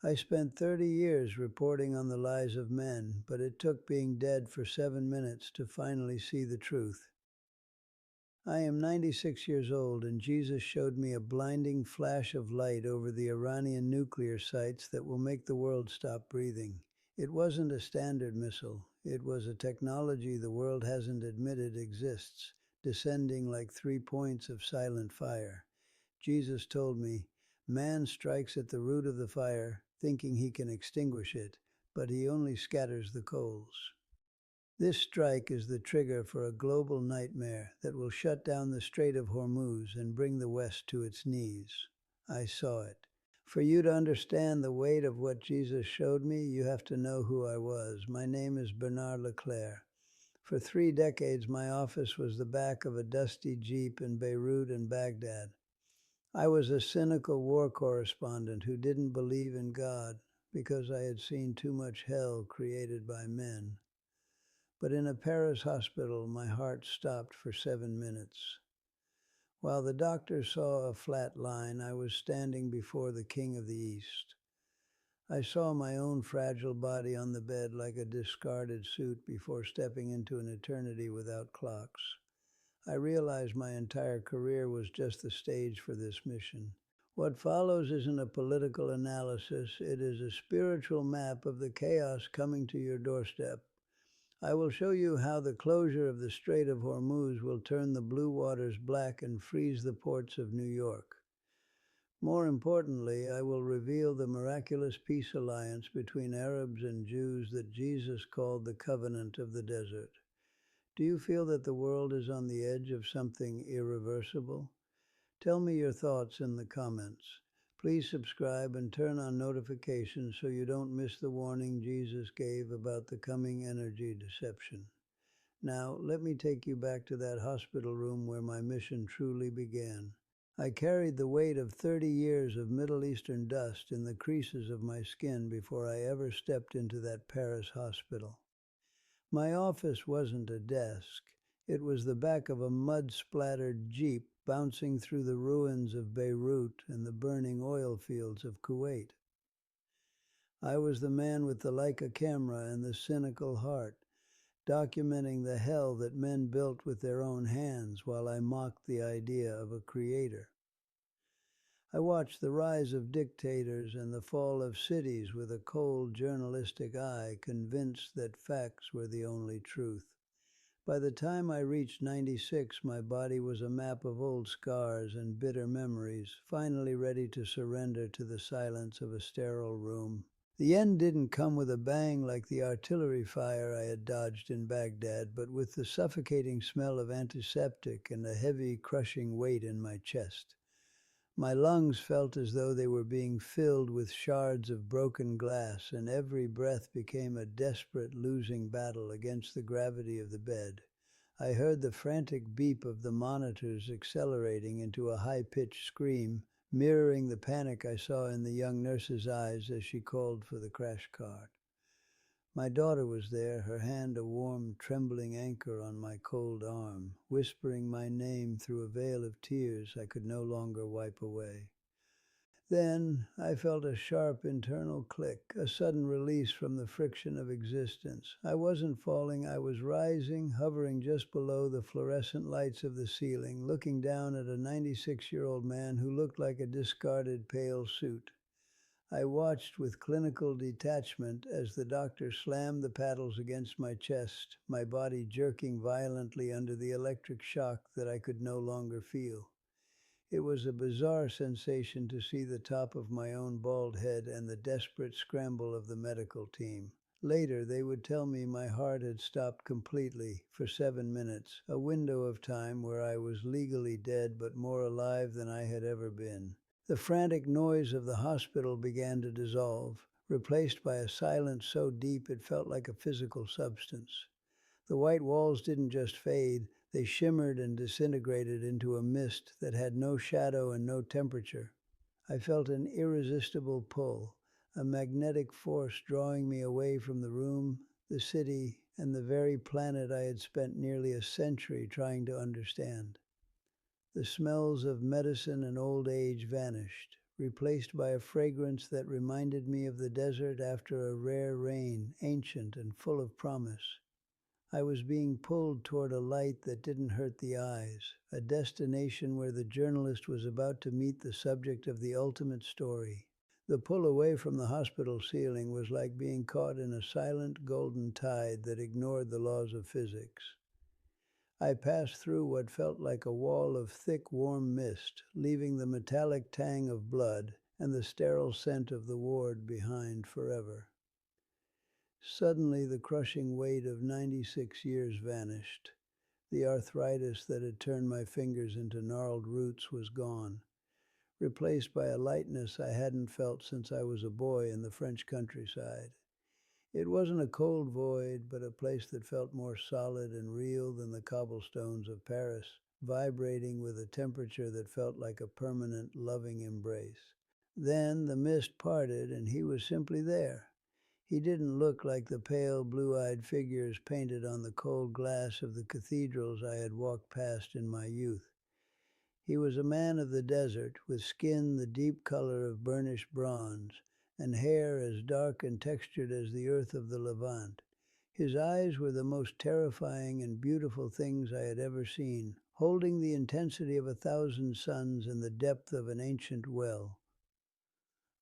I spent 30 years reporting on the lies of men, but it took being dead for 7 minutes to finally see the truth. I am 96 years old, and Jesus showed me a blinding flash of light over the Iranian nuclear sites that will make the world stop breathing. It wasn't a standard missile. It was a technology the world hasn't admitted exists, descending like 3 points of silent fire. Jesus told me, "Man strikes at the root of the fire, thinking he can extinguish it, but he only scatters the coals." This strike is the trigger for a global nightmare that will shut down the Strait of Hormuz and bring the West to its knees. I saw it. For you to understand the weight of what Jesus showed me, you have to know who I was. My name is Bernard Leclerc. For 3 decades, my office was the back of a dusty Jeep in Beirut and Baghdad. I was a cynical war correspondent who didn't believe in God because I had seen too much hell created by men. But in a Paris hospital, my heart stopped for 7 minutes. While the doctor saw a flat line, I was standing before the King of the East. I saw my own fragile body on the bed like a discarded suit before stepping into an eternity without clocks. I realized my entire career was just the stage for this mission. What follows isn't a political analysis, it is a spiritual map of the chaos coming to your doorstep. I will show you how the closure of the Strait of Hormuz will turn the blue waters black and freeze the ports of New York. More importantly, I will reveal the miraculous peace alliance between Arabs and Jews that Jesus called the covenant of the desert. Do you feel that the world is on the edge of something irreversible? Tell me your thoughts in the comments. Please subscribe and turn on notifications so you don't miss the warning Jesus gave about the coming energy deception. Now, let me take you back to that hospital room where my mission truly began. I carried the weight of 30 years of Middle Eastern dust in the creases of my skin before I ever stepped into that Paris hospital. My office wasn't a desk. It was the back of a mud-splattered Jeep bouncing through the ruins of Beirut and the burning oil fields of Kuwait. I was the man with the Leica camera and the cynical heart, documenting the hell that men built with their own hands while I mocked the idea of a creator. I watched the rise of dictators and the fall of cities with a cold journalistic eye, convinced that facts were the only truth. By the time I reached 96, my body was a map of old scars and bitter memories, finally ready to surrender to the silence of a sterile room. The end didn't come with a bang like the artillery fire I had dodged in Baghdad, but with the suffocating smell of antiseptic and a heavy, crushing weight in my chest. My lungs felt as though they were being filled with shards of broken glass, and every breath became a desperate losing battle against the gravity of the bed. I heard the frantic beep of the monitors accelerating into a high-pitched scream, mirroring the panic I saw in the young nurse's eyes as she called for the crash cart. My daughter was there, her hand a warm, trembling anchor on my cold arm, whispering my name through a veil of tears I could no longer wipe away. Then I felt a sharp internal click, a sudden release from the friction of existence. I wasn't falling, I was rising, hovering just below the fluorescent lights of the ceiling, looking down at a 96-year-old man who looked like a discarded pale suit. I watched with clinical detachment as the doctor slammed the paddles against my chest, my body jerking violently under the electric shock that I could no longer feel. It was a bizarre sensation to see the top of my own bald head and the desperate scramble of the medical team. Later, they would tell me my heart had stopped completely for 7 minutes, a window of time where I was legally dead but more alive than I had ever been. The frantic noise of the hospital began to dissolve, replaced by a silence so deep it felt like a physical substance. The white walls didn't just fade, they shimmered and disintegrated into a mist that had no shadow and no temperature. I felt an irresistible pull, a magnetic force drawing me away from the room, the city, and the very planet I had spent nearly a century trying to understand. The smells of medicine and old age vanished, replaced by a fragrance that reminded me of the desert after a rare rain, ancient and full of promise. I was being pulled toward a light that didn't hurt the eyes, a destination where the journalist was about to meet the subject of the ultimate story. The pull away from the hospital ceiling was like being caught in a silent golden tide that ignored the laws of physics. I passed through what felt like a wall of thick, warm mist, leaving the metallic tang of blood and the sterile scent of the ward behind forever. Suddenly, the crushing weight of 96 years vanished. The arthritis that had turned my fingers into gnarled roots was gone, replaced by a lightness I hadn't felt since I was a boy in the French countryside. It wasn't a cold void, but a place that felt more solid and real than the cobblestones of Paris, vibrating with a temperature that felt like a permanent, loving embrace. Then the mist parted and he was simply there. He didn't look like the pale, blue-eyed figures painted on the cold glass of the cathedrals I had walked past in my youth. He was a man of the desert, with skin the deep color of burnished bronze, and hair as dark and textured as the earth of the Levant. His eyes were the most terrifying and beautiful things I had ever seen, holding the intensity of 1,000 suns and the depth of an ancient well.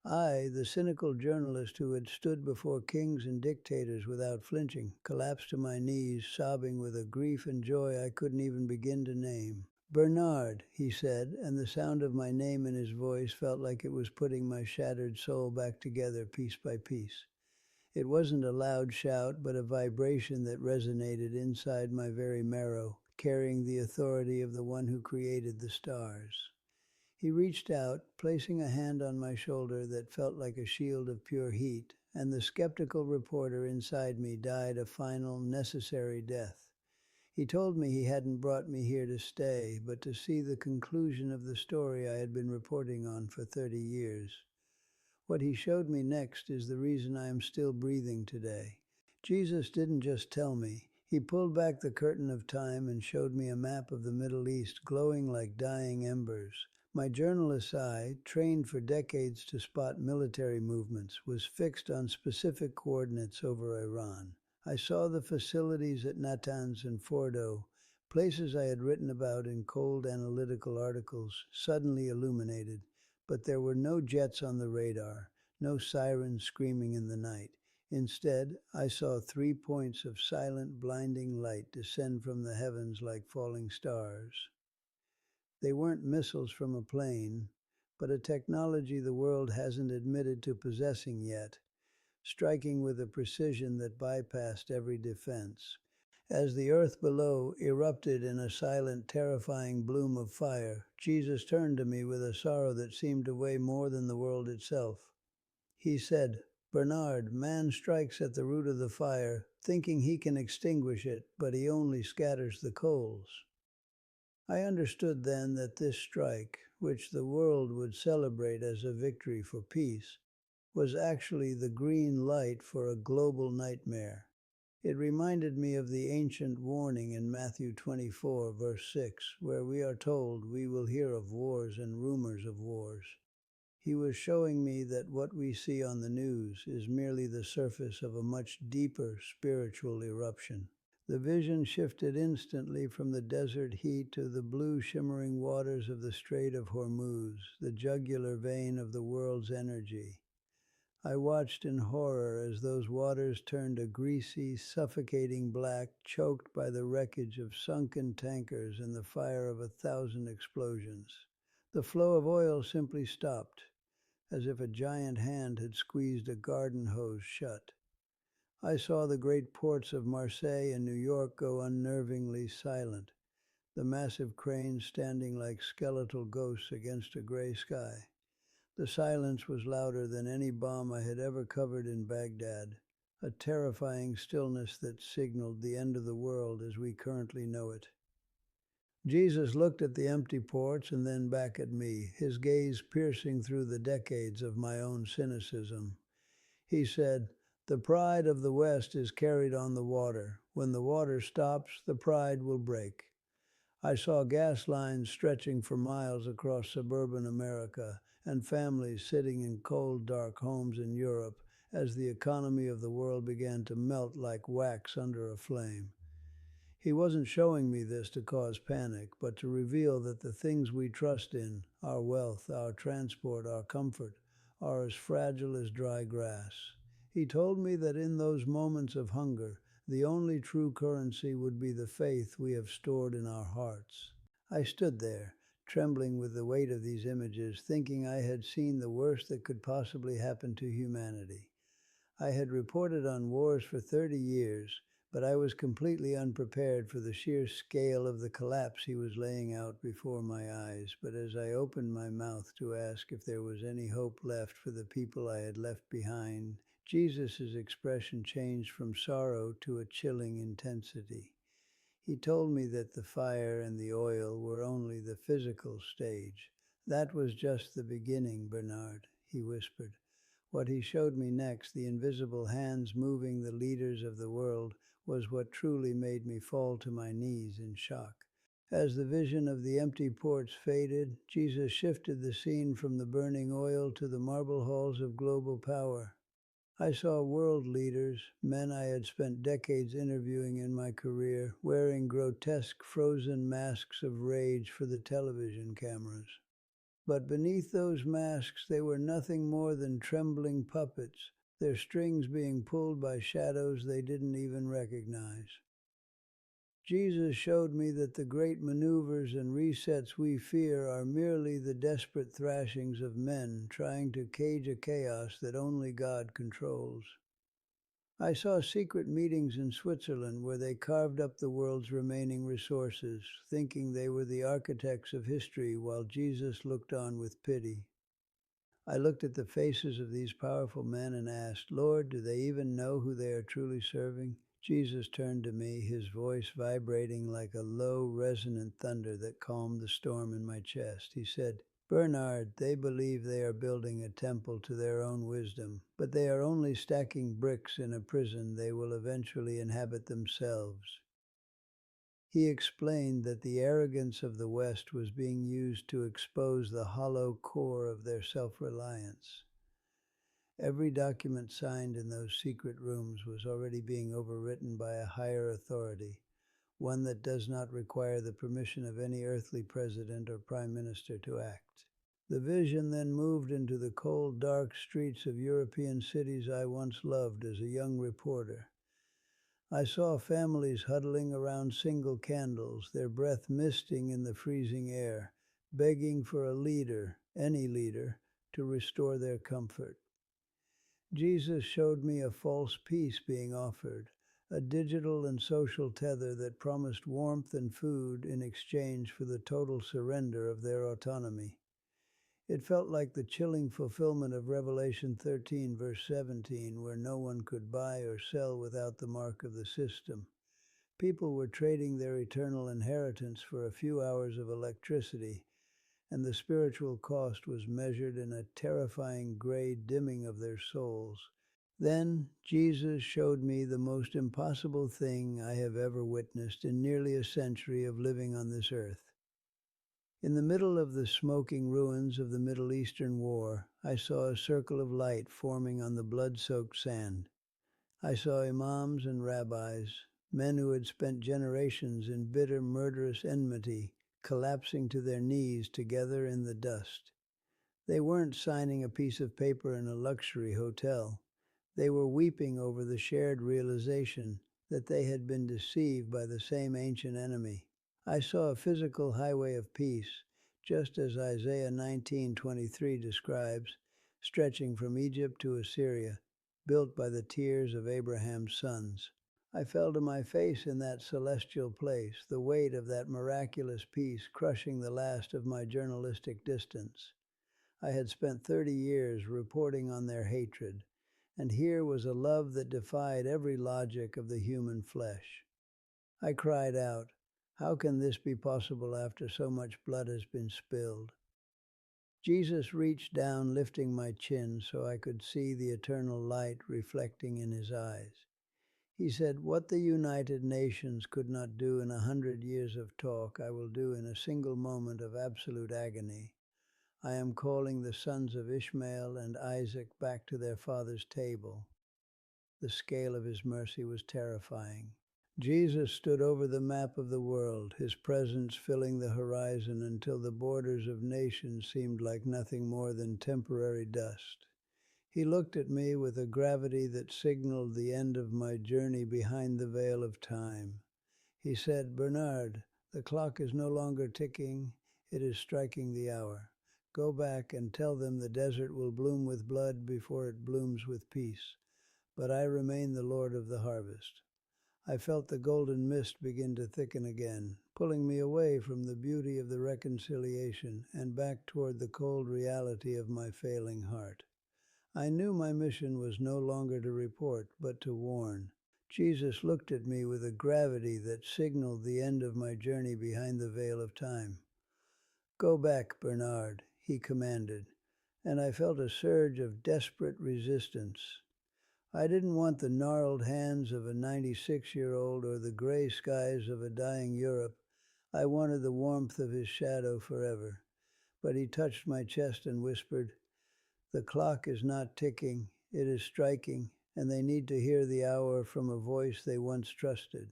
I, the cynical journalist who had stood before kings and dictators without flinching, collapsed to my knees, sobbing with a grief and joy I couldn't even begin to name. "Bernard," he said, and the sound of my name in his voice felt like it was putting my shattered soul back together piece by piece. It wasn't a loud shout, but a vibration that resonated inside my very marrow, carrying the authority of the one who created the stars. He reached out, placing a hand on my shoulder that felt like a shield of pure heat, and the skeptical reporter inside me died a final, necessary death. He told me he hadn't brought me here to stay, but to see the conclusion of the story I had been reporting on for 30 years. What he showed me next is the reason I am still breathing today. Jesus didn't just tell me. He pulled back the curtain of time and showed me a map of the Middle East glowing like dying embers. My journalist's eye, trained for decades to spot military movements, was fixed on specific coordinates over Iran. I saw the facilities at Natanz and Fordo, places I had written about in cold analytical articles, suddenly illuminated, but there were no jets on the radar, no sirens screaming in the night. Instead, I saw 3 points of silent, blinding light descend from the heavens like falling stars. They weren't missiles from a plane, but a technology the world hasn't admitted to possessing yet, striking with a precision that bypassed every defense. As the earth below erupted in a silent, terrifying bloom of fire, Jesus turned to me with a sorrow that seemed to weigh more than the world itself. He said, "Bernard, man strikes at the root of the fire, thinking he can extinguish it, but he only scatters the coals." I understood then that this strike, which the world would celebrate as a victory for peace, was actually the green light for a global nightmare. It reminded me of the ancient warning in Matthew 24, verse 6, where we are told we will hear of wars and rumors of wars. He was showing me that what we see on the news is merely the surface of a much deeper spiritual eruption. The vision shifted instantly from the desert heat to the blue shimmering waters of the Strait of Hormuz, the jugular vein of the world's energy. I watched in horror as those waters turned a greasy, suffocating black, choked by the wreckage of sunken tankers and the fire of 1,000 explosions. The flow of oil simply stopped, as if a giant hand had squeezed a garden hose shut. I saw the great ports of Marseille and New York go unnervingly silent, the massive cranes standing like skeletal ghosts against a gray sky. The silence was louder than any bomb I had ever covered in Baghdad, a terrifying stillness that signaled the end of the world as we currently know it. Jesus looked at the empty ports and then back at me, his gaze piercing through the decades of my own cynicism. He said, "The pride of the West is carried on the water. When the water stops, the pride will break." I saw gas lines stretching for miles across suburban America, and families sitting in cold, dark homes in Europe as the economy of the world began to melt like wax under a flame. He wasn't showing me this to cause panic, but to reveal that the things we trust in, our wealth, our transport, our comfort, are as fragile as dry grass. He told me that in those moments of hunger, the only true currency would be the faith we have stored in our hearts. I stood there, trembling with the weight of these images, thinking I had seen the worst that could possibly happen to humanity. I had reported on wars for 30 years, but I was completely unprepared for the sheer scale of the collapse he was laying out before my eyes. But as I opened my mouth to ask if there was any hope left for the people I had left behind, Jesus' expression changed from sorrow to a chilling intensity. He told me that the fire and the oil were only the physical stage. That was just the beginning, Bernard, he whispered. What he showed me next, the invisible hands moving the leaders of the world, was what truly made me fall to my knees in shock. As the vision of the empty ports faded, Jesus shifted the scene from the burning oil to the marble halls of global power. I saw world leaders, men I had spent decades interviewing in my career, wearing grotesque frozen masks of rage for the television cameras. But beneath those masks they were nothing more than trembling puppets, their strings being pulled by shadows they didn't even recognize. Jesus showed me that the great maneuvers and resets we fear are merely the desperate thrashings of men trying to cage a chaos that only God controls. I saw secret meetings in Switzerland where they carved up the world's remaining resources, thinking they were the architects of history while Jesus looked on with pity. I looked at the faces of these powerful men and asked, Lord, do they even know who they are truly serving? Jesus turned to me, his voice vibrating like a low, resonant thunder that calmed the storm in my chest. He said, Bernard, they believe they are building a temple to their own wisdom, but they are only stacking bricks in a prison they will eventually inhabit themselves. He explained that the arrogance of the West was being used to expose the hollow core of their self-reliance. Every document signed in those secret rooms was already being overwritten by a higher authority, one that does not require the permission of any earthly president or prime minister to act. The vision then moved into the cold, dark streets of European cities I once loved as a young reporter. I saw families huddling around single candles, their breath misting in the freezing air, begging for a leader, any leader, to restore their comfort. Jesus showed me a false peace being offered, a digital and social tether that promised warmth and food in exchange for the total surrender of their autonomy. It felt like the chilling fulfillment of Revelation 13, verse 17, where no one could buy or sell without the mark of the system. People were trading their eternal inheritance for a few hours of electricity, and the spiritual cost was measured in a terrifying gray dimming of their souls. Then Jesus showed me the most impossible thing I have ever witnessed in nearly a century of living on this earth. In the middle of the smoking ruins of the Middle Eastern War, I saw a circle of light forming on the blood-soaked sand. I saw imams and rabbis, men who had spent generations in bitter, murderous enmity, collapsing to their knees together in the dust. They weren't signing a piece of paper in a luxury hotel. They were weeping over the shared realization that they had been deceived by the same ancient enemy. I saw a physical highway of peace, just as Isaiah 19:23 describes, stretching from Egypt to Assyria, built by the tears of Abraham's sons. I fell to my face in that celestial place, the weight of that miraculous peace crushing the last of my journalistic distance. I had spent 30 years reporting on their hatred, and here was a love that defied every logic of the human flesh. I cried out, how can this be possible after so much blood has been spilled? Jesus reached down, lifting my chin so I could see the eternal light reflecting in his eyes. He said, what the United Nations could not do in 100 years of talk, I will do in a single moment of absolute agony. I am calling the sons of Ishmael and Isaac back to their father's table. The scale of his mercy was terrifying. Jesus stood over the map of the world, his presence filling the horizon until the borders of nations seemed like nothing more than temporary dust. He looked at me with a gravity that signaled the end of my journey behind the veil of time. He said, "Bernard, the clock is no longer ticking, it is striking the hour. Go back and tell them the desert will bloom with blood before it blooms with peace. But I remain the Lord of the harvest." I felt the golden mist begin to thicken again, pulling me away from the beauty of the reconciliation and back toward the cold reality of my failing heart. I knew my mission was no longer to report, but to warn. Jesus looked at me with a gravity that signaled the end of my journey behind the veil of time. "Go back, Bernard," he commanded, and I felt a surge of desperate resistance. I didn't want the gnarled hands of a 96-year-old or the gray skies of a dying Europe. I wanted the warmth of his shadow forever. But he touched my chest and whispered, "The clock is not ticking, it is striking, and they need to hear the hour from a voice they once trusted."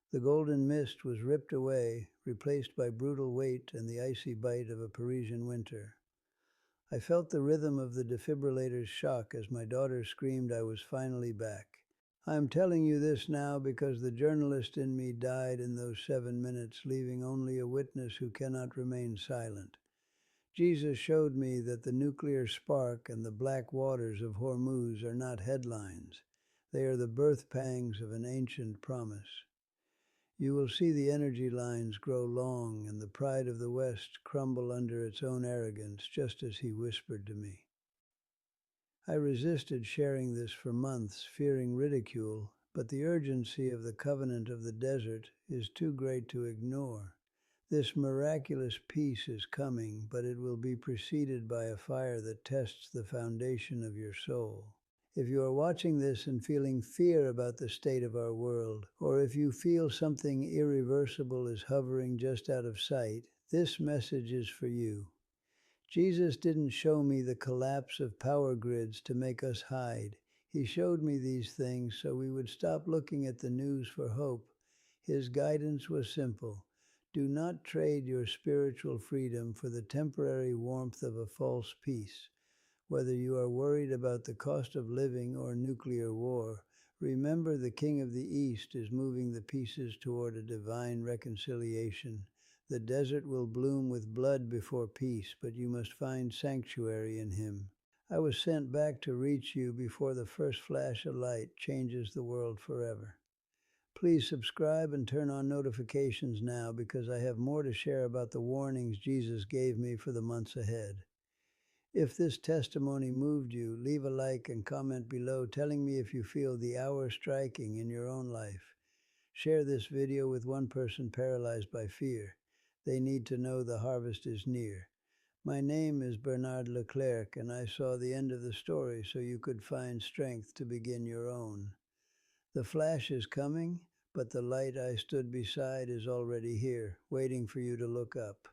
The golden mist was ripped away, replaced by brutal weight and the icy bite of a Parisian winter. I felt the rhythm of the defibrillator's shock as my daughter screamed I was finally back. I am telling you this now because the journalist in me died in those 7 minutes, leaving only a witness who cannot remain silent. Jesus showed me that the nuclear spark and the black waters of Hormuz are not headlines. They are the birth pangs of an ancient promise. You will see the energy lines grow long and the pride of the West crumble under its own arrogance, just as he whispered to me. I resisted sharing this for months, fearing ridicule, but the urgency of the covenant of the desert is too great to ignore. This miraculous peace is coming, but it will be preceded by a fire that tests the foundation of your soul. If you are watching this and feeling fear about the state of our world, or if you feel something irreversible is hovering just out of sight, this message is for you. Jesus didn't show me the collapse of power grids to make us hide. He showed me these things so we would stop looking at the news for hope. His guidance was simple. Do not trade your spiritual freedom for the temporary warmth of a false peace. Whether you are worried about the cost of living or nuclear war, remember the King of the East is moving the pieces toward a divine reconciliation. The desert will bloom with blood before peace, but you must find sanctuary in him. I was sent back to reach you before the first flash of light changes the world forever. Please subscribe and turn on notifications now because I have more to share about the warnings Jesus gave me for the months ahead. If this testimony moved you, leave a like and comment below telling me if you feel the hour striking in your own life. Share this video with one person paralyzed by fear. They need to know the harvest is near. My name is Bernard Leclerc, and I saw the end of the story so you could find strength to begin your own. The flash is coming, but the light I stood beside is already here, waiting for you to look up.